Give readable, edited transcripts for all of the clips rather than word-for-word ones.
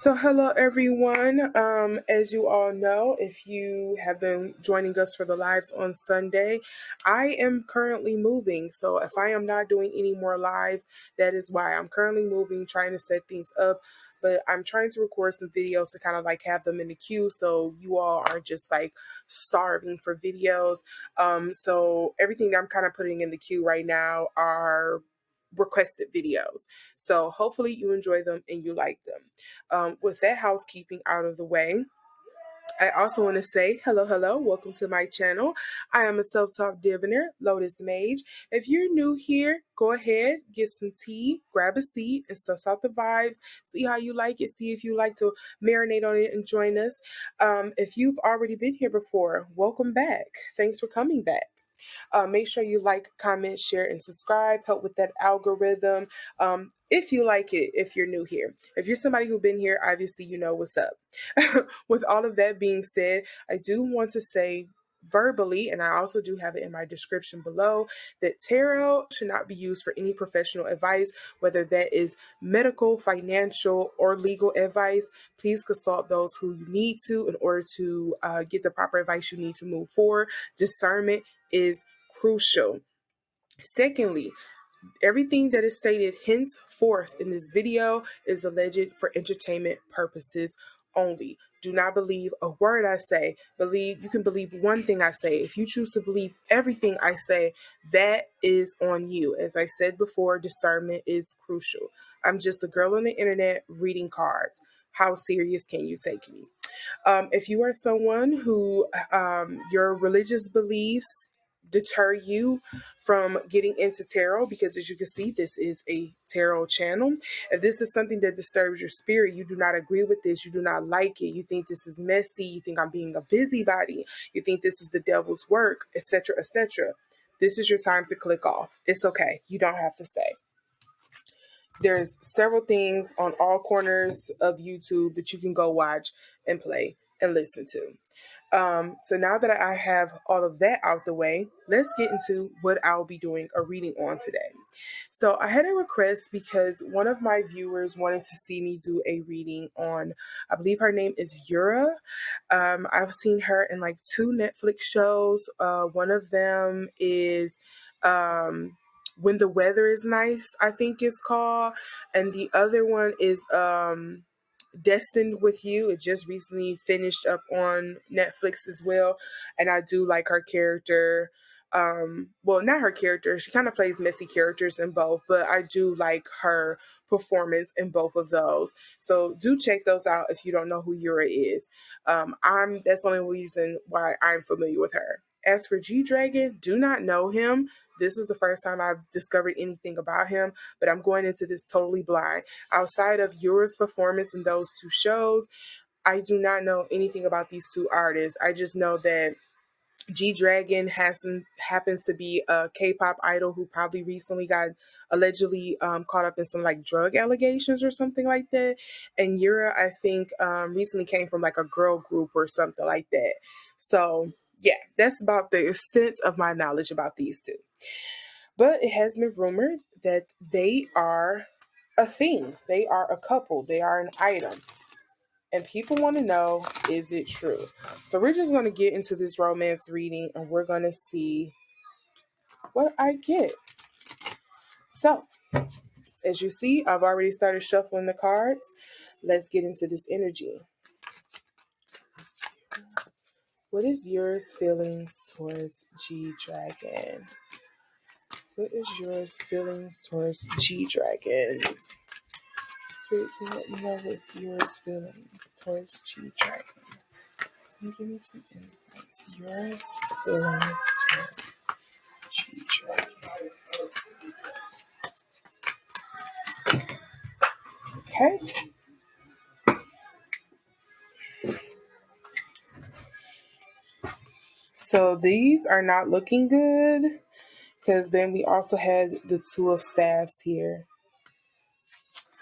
So hello everyone. As you all know, if you have been joining us for the lives on Sunday, I am currently moving. So if I am not doing any more lives, that is why I'm currently moving, trying to set things up. But I'm trying to record some videos to kind of like have them in the queue so you all aren't just like starving for videos. So everything that I'm kind of putting in the queue right now are requested videos. So hopefully you enjoy them and you like them. With that housekeeping out of the way, I also want to say hello, welcome to my channel. I am a self-taught diviner, LotusMaje. If you're new here, go ahead, get some tea, grab a seat, and suss out the vibes. See how you like it. See if you like to marinate on it and join us. If you've already been here before, welcome back. Thanks for coming back. Make sure you like, comment, share, and subscribe. Help with that algorithm. If you like it, if you're new here. If you're somebody who's been here, obviously you know what's up. With all of that being said, I do want to say verbally, and I also do have it in my description below, that tarot should not be used for any professional advice, whether that is medical, financial, or legal advice. Please consult those who you need to in order to get the proper advice you need to move forward. Discernment is crucial. Secondly, everything that is stated henceforth in this video is alleged for entertainment purposes only. Do not believe a word I say. You can believe one thing I say. If you choose to believe everything I say, that is on you. As I said before, discernment is crucial. I'm just a girl on the internet reading cards. How serious can you take me? If you are someone who your religious beliefs deter you from getting into tarot, because as you can see, this is a tarot channel. If this is something that disturbs your spirit, you do not agree with this, you do not like it, you think this is messy, you think I'm being a busybody, you think this is the devil's work, etc., etc., this is your time to click off. It's okay. You don't have to stay. There's several things on all corners of YouTube that you can go watch and play and listen to. So now that I have all of that out the way, let's get into what I'll be doing a reading on today. So I had a request because one of my viewers wanted to see me do a reading on, I believe her name is Yura. I've seen her in like 2 Netflix shows. One of them is When the Weather is Nice, I think it's called. And the other one is Destined with You. It just recently finished up on Netflix as well. And I do like her character. Well, not her character. She kind of plays messy characters in both, but I do like her performance in both of those. So do check those out if you don't know who Yura is. That's the only reason why I'm familiar with her. As for G-Dragon, do not know him. This is the first time I've discovered anything about him, but I'm going into this totally blind. Outside of Yura's performance in those 2 shows, I do not know anything about these 2 artists. I just know that G-Dragon happens to be a K-pop idol who probably recently got allegedly caught up in some like drug allegations or something like that. And Yura, I think, recently came from like a girl group or something like that. So yeah, that's about the extent of my knowledge about these 2. But it has been rumored that they are a thing. They are a couple. They are an item. And people want to know, is it true? So we're just going to get into this romance reading and we're going to see what I get. So, as you see, I've already started shuffling the cards. Let's get into this energy. What is yours feelings towards G-Dragon? What is yours feelings towards G-Dragon? Spirit, can you let me know what's yours feelings towards G-Dragon? Can you give me some insight? Yours feelings towards G-Dragon. Okay. So these are not looking good because then we also had the 2 of Staffs here.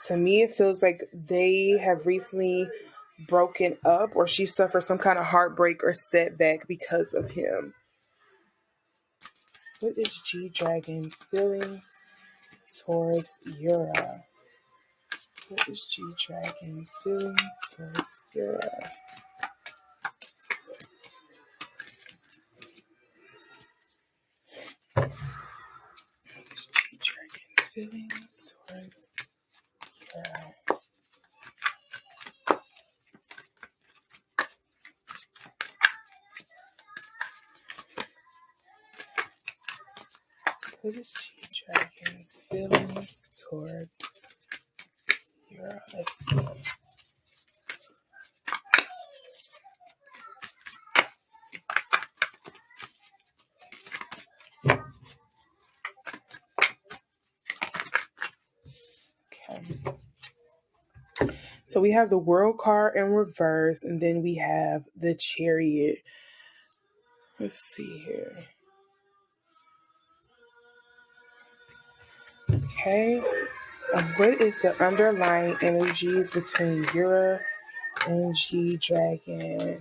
To me, it feels like they have recently broken up or she suffered some kind of heartbreak or setback because of him. What is G-Dragon's feelings towards Yura? What is G-Dragon's feelings towards Yura? What is G-Dragon's feelings towards Yura? What is G-Dragon's feelings towards Yura? Let's see. Okay. So we have the World card in reverse, and then we have the Chariot. Let's see here. Okay. What is the underlying energies between Yura and G-Dragon?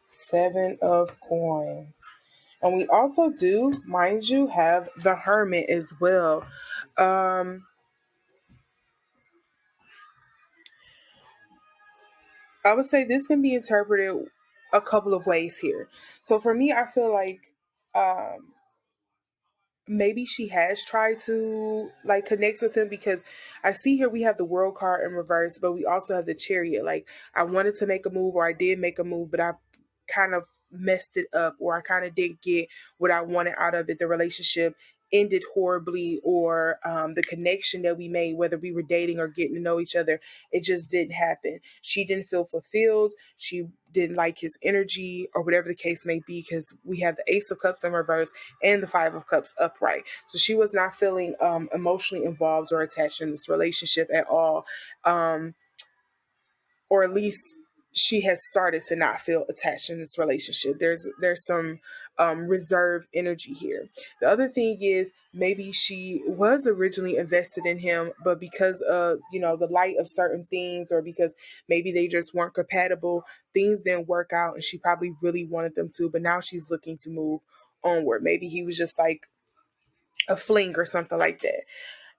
7 of Coins. And we also do, mind you, have the Hermit as well. I would say this can be interpreted a couple of ways here. So for me, I feel like um, maybe she has tried to like connect with him, because I see here we have the World card in reverse, but we also have the Chariot. Like, I wanted to make a move, or I did make a move, but I kind of messed it up, or I kind of didn't get what I wanted out of it. The relationship ended horribly, or the connection that we made, whether we were dating or getting to know each other, it just didn't happen. She didn't feel fulfilled. She didn't like his energy, or whatever the case may be, because we have the Ace of Cups in reverse and the Five of Cups upright. So she was not feeling emotionally involved or attached in this relationship at all. Or at least she has started to not feel attached in this relationship. There's some reserve energy here. The other thing is, maybe she was originally invested in him, but because of the light of certain things, or because maybe they just weren't compatible, things didn't work out, and she probably really wanted them to. But now she's looking to move onward. Maybe he was just like a fling or something like that.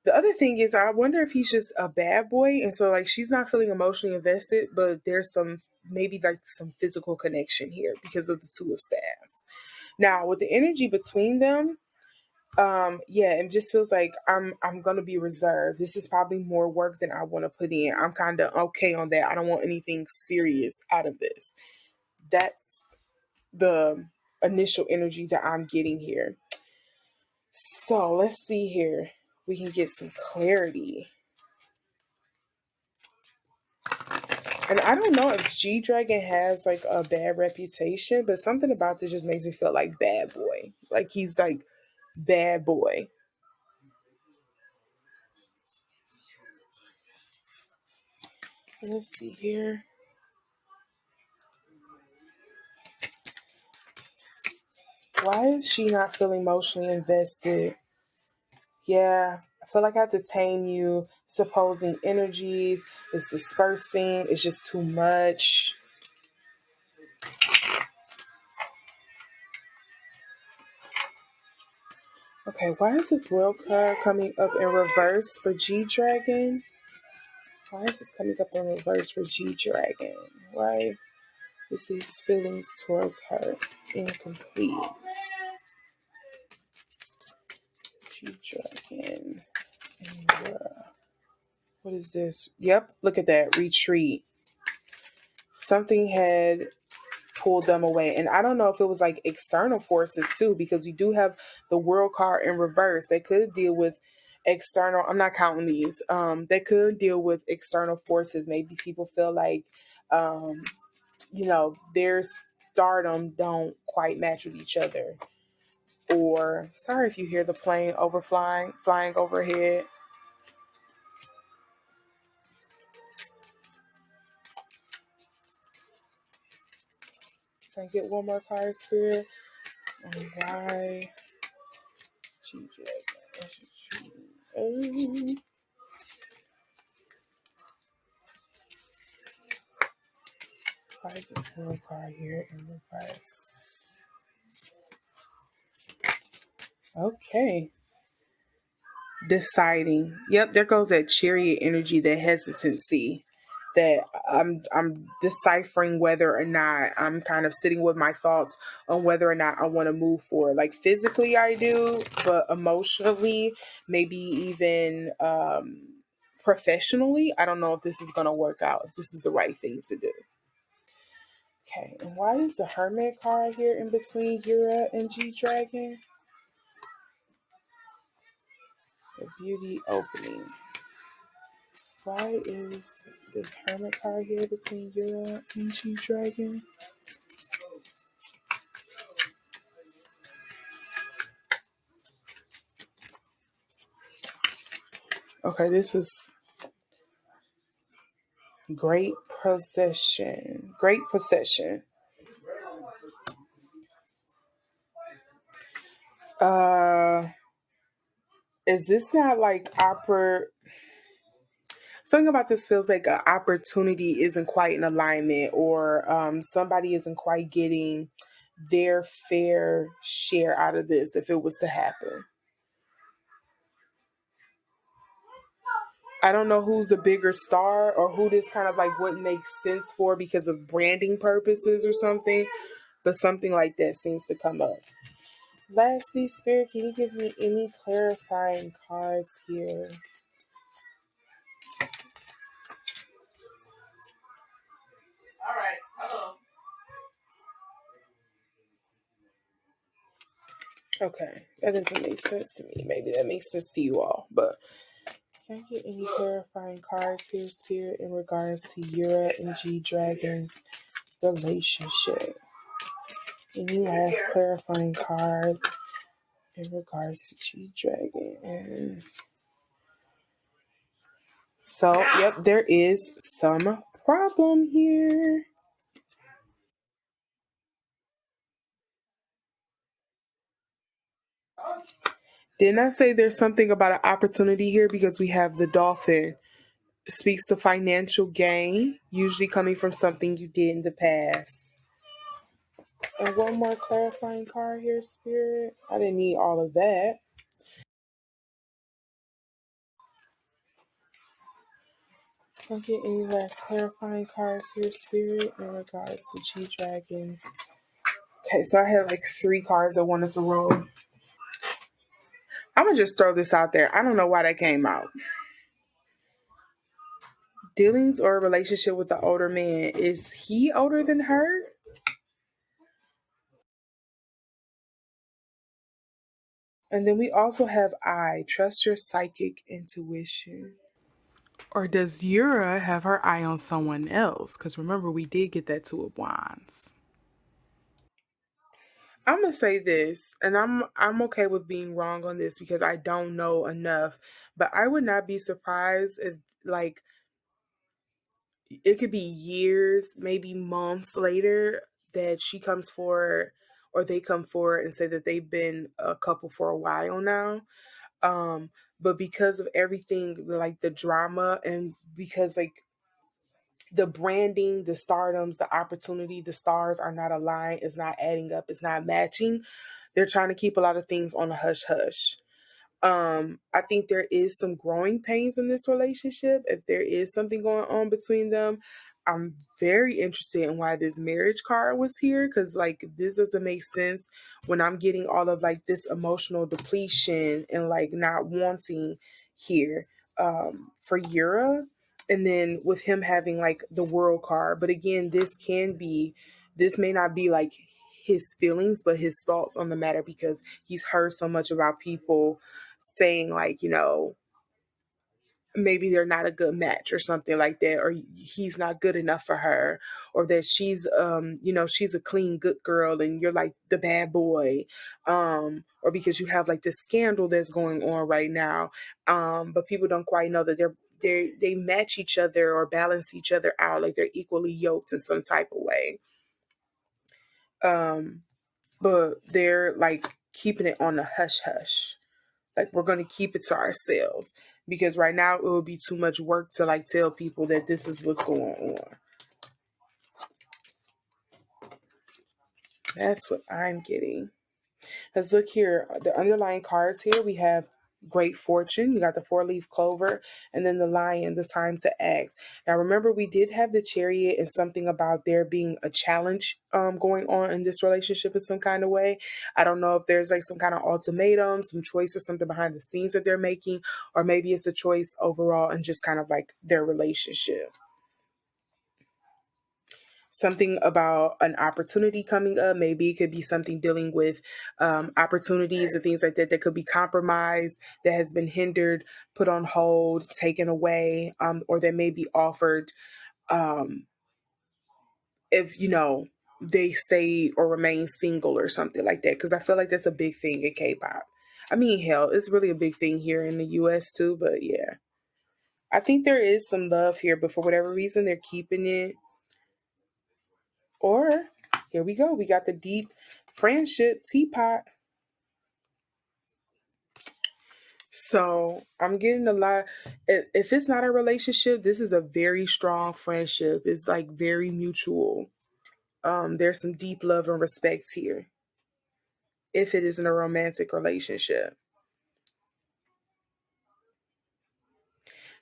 The other thing is, I wonder if he's just a bad boy, and so like she's not feeling emotionally invested, but there's some, maybe like some physical connection here because of the Two of Staves. Now with the energy between them, yeah, it just feels like I'm gonna be reserved. This is probably more work than I want to put in. I'm kind of okay on that. I don't want anything serious out of this. That's the initial energy that I'm getting here. So let's see here. We can get some clarity. And I don't know if G-Dragon has like a bad reputation, but something about this just makes me feel like bad boy. Like he's like bad boy. Let's see here. Why is she not feeling emotionally invested? Yeah, I feel like I have to tame you. Supposing energies, it's dispersing, it's just too much. Okay, why is this World card coming up in reverse for G-Dragon? Why is this coming up in reverse for G-Dragon? Why is his feelings towards her incomplete? G-Dragon. What is this? Yep, look at that. Retreat. Something had pulled them away. And I don't know if it was like external forces too, because you do have the World card in reverse. They could deal with external, I'm not counting these. They could deal with external forces. Maybe people feel like their stardom don't quite match with each other. Or sorry if you hear the plane flying overhead. Can I get one more card, Spirit? And why? Why is this World card here in reverse? Okay. deciding. Yep, there goes that chariot energy, that hesitancy, that I'm deciphering whether or not, I'm kind of sitting with my thoughts on whether or not I want to move forward. Like physically I do, but emotionally, maybe even professionally, I don't know if this is going to work out, if this is the right thing to do. Okay, and why is the Hermit card here in between Yura and G-Dragon? The beauty opening. Why is this Hermit card here between Yura and G-Dragon? Okay, this is great possession. Great possession. Uh, is this not like something about this feels like an opportunity isn't quite in alignment, or somebody isn't quite getting their fair share out of this if it was to happen. I don't know who's the bigger star or who this kind of like wouldn't make sense for because of branding purposes or something, but something like that seems to come up. Lastly, Spirit, can you give me any clarifying cards here? All right. Hello. Okay, that doesn't make sense to me. Maybe that makes sense to you all, but can I get any clarifying cards here, Spirit, in regards to Yura and G-Dragon's relationship? Any last clarifying cards in regards to G-Dragon? So, yep, there is some problem here. Didn't I say there's something about an opportunity here, because we have the dolphin? Speaks to financial gain, usually coming from something you did in the past. And one more clarifying card here, Spirit. I didn't need all of that. I'll get any last clarifying cards here, Spirit, in regards to G-Dragons. Okay, so I had like 3 cards I wanted to roll. I'm going to just throw this out there. I don't know why that came out. Dealings or a relationship with the older man. Is he older than her? And then we also have trust your psychic intuition. Or does Yura have her eye on someone else? Because remember, we did get that Two of Wands. I'm gonna say this, and I'm okay with being wrong on this because I don't know enough. But I would not be surprised if, like, it could be years, maybe months later, that she comes forward or they come forward and say that they've been a couple for a while now. But because of everything, like the drama, and because like the branding, the stardoms, the opportunity, the stars are not aligned, it's not adding up, it's not matching. They're trying to keep a lot of things on a hush hush. I think there is some growing pains in this relationship. If there is something going on between them, I'm very interested in why this marriage card was here, because like this doesn't make sense when I'm getting all of like this emotional depletion and like not wanting here for Yura, and then with him having like the world card. But again, this may not be like his feelings, but his thoughts on the matter, because he's heard so much about people saying like, maybe they're not a good match or something like that, or he's not good enough for her, or that she's she's a clean good girl and you're like the bad boy, or because you have like this scandal that's going on right now, but people don't quite know that they match each other or balance each other out, like they're equally yoked in some type of way, but they're like keeping it on the hush hush. Like, we're going to keep it to ourselves, because right now it would be too much work to like tell people that this is what's going on. That's what I'm getting. Let's look here. The underlying cards here, we have great fortune. You got the 4-leaf clover, and then the lion, the time to act. Now, remember, we did have the chariot and something about there being a challenge going on in this relationship in some kind of way. I don't know if there's like some kind of ultimatum, some choice or something behind the scenes that they're making, or maybe it's a choice overall and just kind of like their relationship. Something about an opportunity coming up. Maybe it could be something dealing with opportunities and things like that that could be compromised, that has been hindered, put on hold, taken away, or that may be offered um, if, they stay or remain single or something like that. Because I feel like that's a big thing in K-pop. I mean, hell, it's really a big thing here in the US too, but yeah. I think there is some love here, but for whatever reason, they're keeping it. Or here we go. We got the deep friendship teapot. So I'm getting a lot. If it's not a relationship, this is a very strong friendship. It's like very mutual. There's some deep love and respect here. If it isn't a romantic relationship.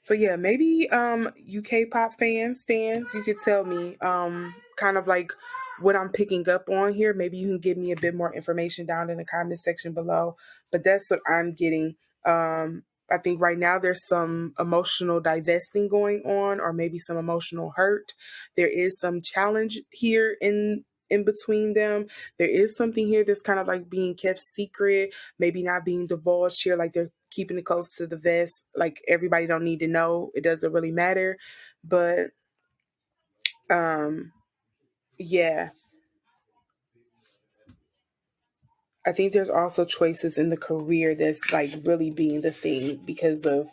So yeah, maybe you K-pop stands, you could tell me kind of like what I'm picking up on here. Maybe you can give me a bit more information down in the comment section below. But that's what I'm getting. I think right now there's some emotional divesting going on, or maybe some emotional hurt. There is some challenge here in between them. There is something here that's kind of like being kept secret, maybe not being divulged here, like they're keeping it close to the vest, like everybody don't need to know, it doesn't really matter. But yeah, I think there's also choices in the career that's like really being the thing because of,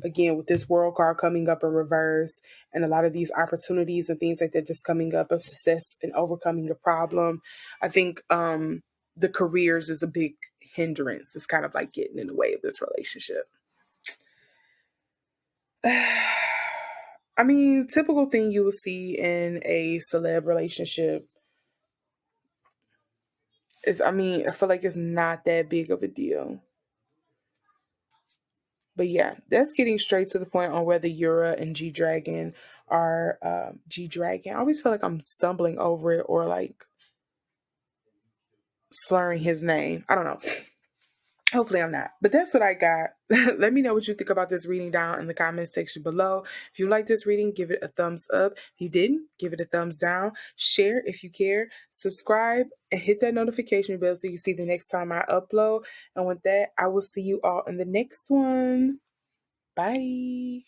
again, with this world card coming up in reverse and a lot of these opportunities and things like that just coming up of success and overcoming a problem. I think the careers is a big hindrance. It's kind of like getting in the way of this relationship. I mean, typical thing you will see in a celeb relationship is, I mean, I feel like it's not that big of a deal. But yeah, that's getting straight to the point on whether Yura and G-Dragon are G-Dragon. I always feel like I'm stumbling over it or like slurring his name. I don't know. Hopefully I'm not. But that's what I got. Let me know what you think about this reading down in the comment section below. If you like this reading, give it a thumbs up. If you didn't, give it a thumbs down. Share if you care. Subscribe and hit that notification bell so you can see the next time I upload. And with that, I will see you all in the next one. Bye.